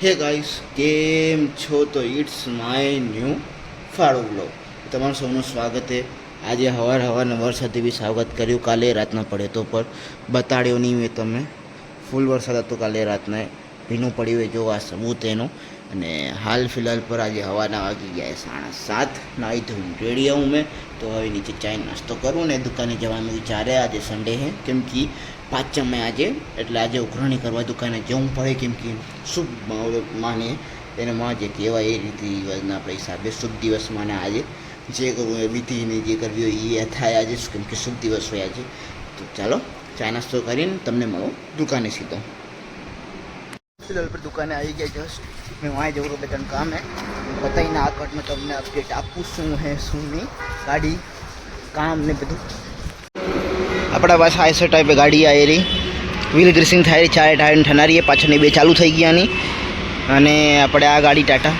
હે ગાઈસ, કેમ છો? તો ઇટ્સ માય ન્યૂ ફાળો બ્લોગ. તમારું સૌનું સ્વાગત છે. આજે હવારના વરસાદે બી સ્વાગત કર્યું. કાલે રાતના પડે તો પણ બતાડ્યો નહીં મેં તમને. ફૂલ વરસાદ હતો કાલે રાતના, ભીનું પડ્યું હોય જો આ સબૂત એનું. અને હાલ ફિલહાલ પર આજે હવાના વાગી ગયા 7:30. નાહી ધોઈને રેડી આવું મેં તો હવે નીચે ચાય નાસ્તો કરું ને દુકાને જવાનું વિચારે. આજે સન્ડે છે કેમ કે પાંચમ આજે, એટલે આજે ઉઘરાણી કરવા દુકાને જવું પડે કેમ કે શુભ માને એને માં જે કહેવાય એ રીતિ રિવાજના આપણા હિસાબે શુભ દિવસ માને આજે જે કરવું એ વિધિને જે કરવી હોય એ થાય આજે, કેમ કે શુભ દિવસ હોય આજે. તો ચાલો ચા નાસ્તો કરીને તમને મળો દુકાને સીધો. फिलहाल पर दुकाने आई गया जस्ट. मैं वहाँ जरूर बेतन काम है बताइए ना આગળ में તમને અપડેટ આપું શું હે શું નહીં. ગાડી કામ ને બધું આપણા પાસે આઈસર ટાઈપે ગાડી આવી રહી. વ્હીલ ગ્રીસિંગ થાય રહી, ચારે ટાયર ઠનારી પાછળની બે ચાલુ થઈ ગયાની. અને આપણે આ ગાડી ટાટા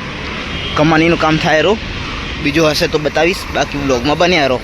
કમાનીનું કામ થાય રહો. બીજું હશે તો બતાવીશ, બાકી બ્લોગમાં બન્યા રહો.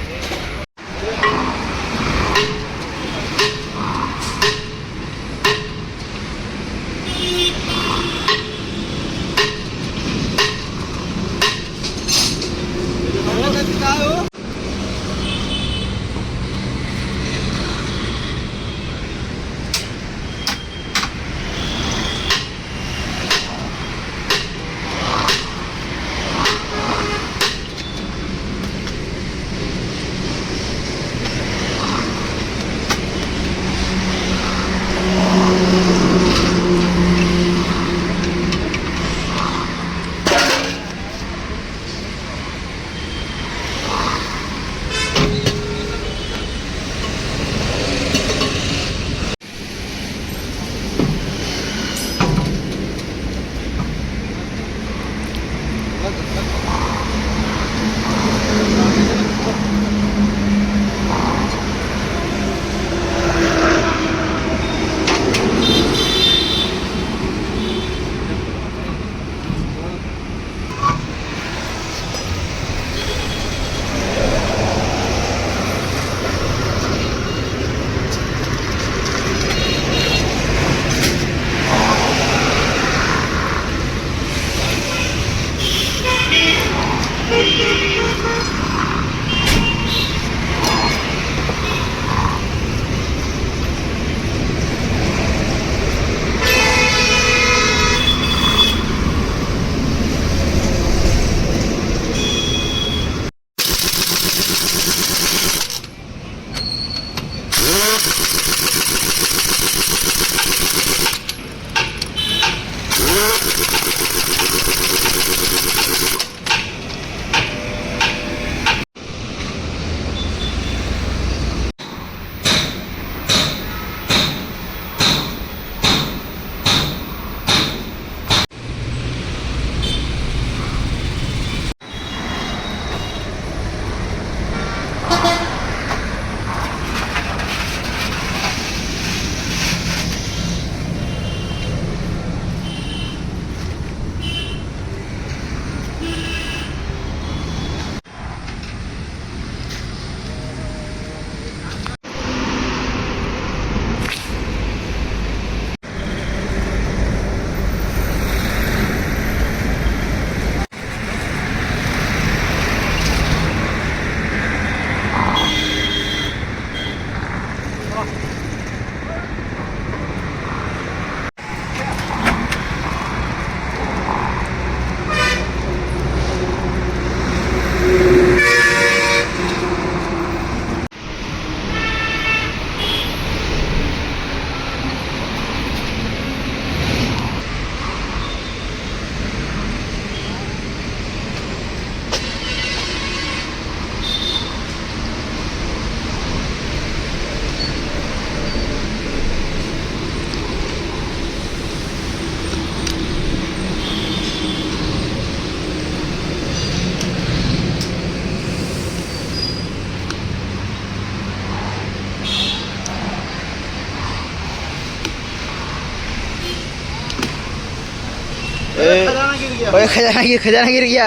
खजाना गिर गया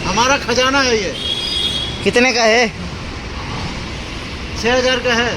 हमारा खजाना है ये। कितने का है? 6,000 का है।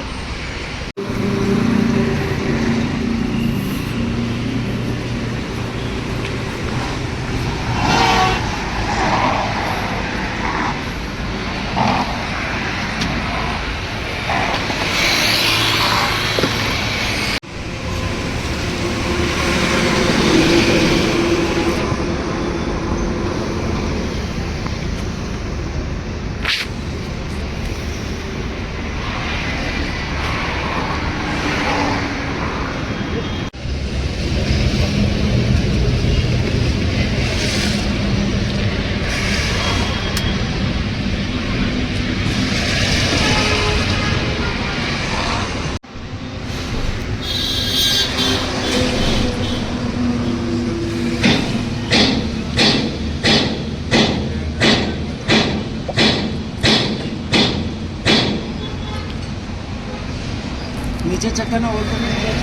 નીચે ચક્કરના હોય તો નહીં.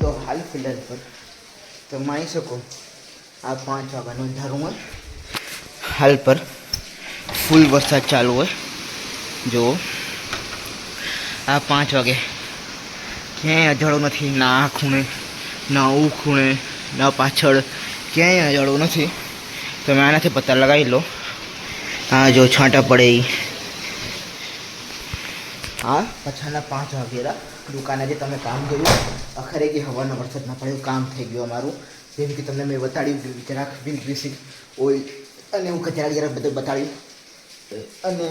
તો હાલ ફિલહાલ પર તમે માની શકો આ 5 વાગ્યાનો અંધારું હોય, હાલ પર ફૂલ વરસાદ ચાલુ હોય. જુઓ આ 5 વાગે ક્યાંય અજાળો નથી, ના આ ખૂણે ના ઊ ખૂણે ના પાછળ ક્યાંય અજાળો નથી. તમે આનાથી પત્તા લગાવી લો. આ જો છાંટા પડે એ હા પછાના 5 વાગેલા દુકાને જે તમે કામ કર્યું અખરે કે હવાનો વરસાદ ના પડ્યો, કામ થઈ ગયું અમારું. જેમ કે તમને મેં બતાડ્યું જરાક વિલ ગ્રીસિંગ ઓઇલ અને હું જરાક જરાક બધું બતાડ્યું. અને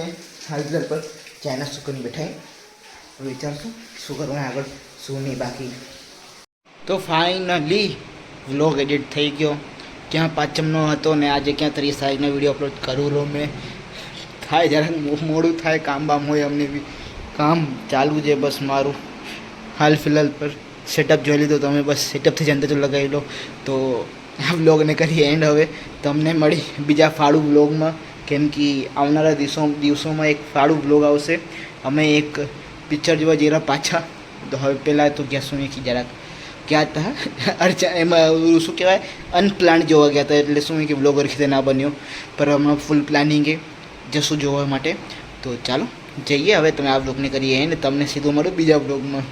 હાલ પર ચાઇના સુકન બેઠાઈ વિચારશું શું કરવાનું આગળ શું નહીં બાકી. તો ફાઇનલી વ્લોગ એડિટ થઈ ગયો. ક્યાં પાંચમનો હતો ને આજે ક્યાં 30 તારીખનો વિડીયો અપલોડ કરું લો મેં. થાય જરાક મોડું થાય, કામ બામ હોય, અમને બી કામ ચાલુ છે બસ મારું. હાલ ફિલહાલ પર સેટઅપ જોઈ લીધો તમે, બસ સેટઅપથી જ અંદર તો લગાવી લો. તો આ વ્લોગને કરી એન્ડ. હવે તમને મળી બીજા ફાળું વ્લોગમાં, કેમ કે આવનારા દિવસોમાં એક ફાળું વ્લોગ આવશે. અમે એક પિક્ચર જોવા જઈ રહ્યા પાછા. તો હવે પહેલાં તો ગયા શું કે જરાક ગયા હતા એમાં શું કહેવાય અનપ્લાન જોવા ગયા હતા, એટલે શું કે વ્લોગ રીતે ના બન્યો. પર હમણાં ફૂલ પ્લાનિંગ જશું જોવા માટે. તો ચાલો જઈએ હવે. તમે આ વ્લોગને કરીએ ને તમને સીધું મળું બીજા વ્લોગમાં.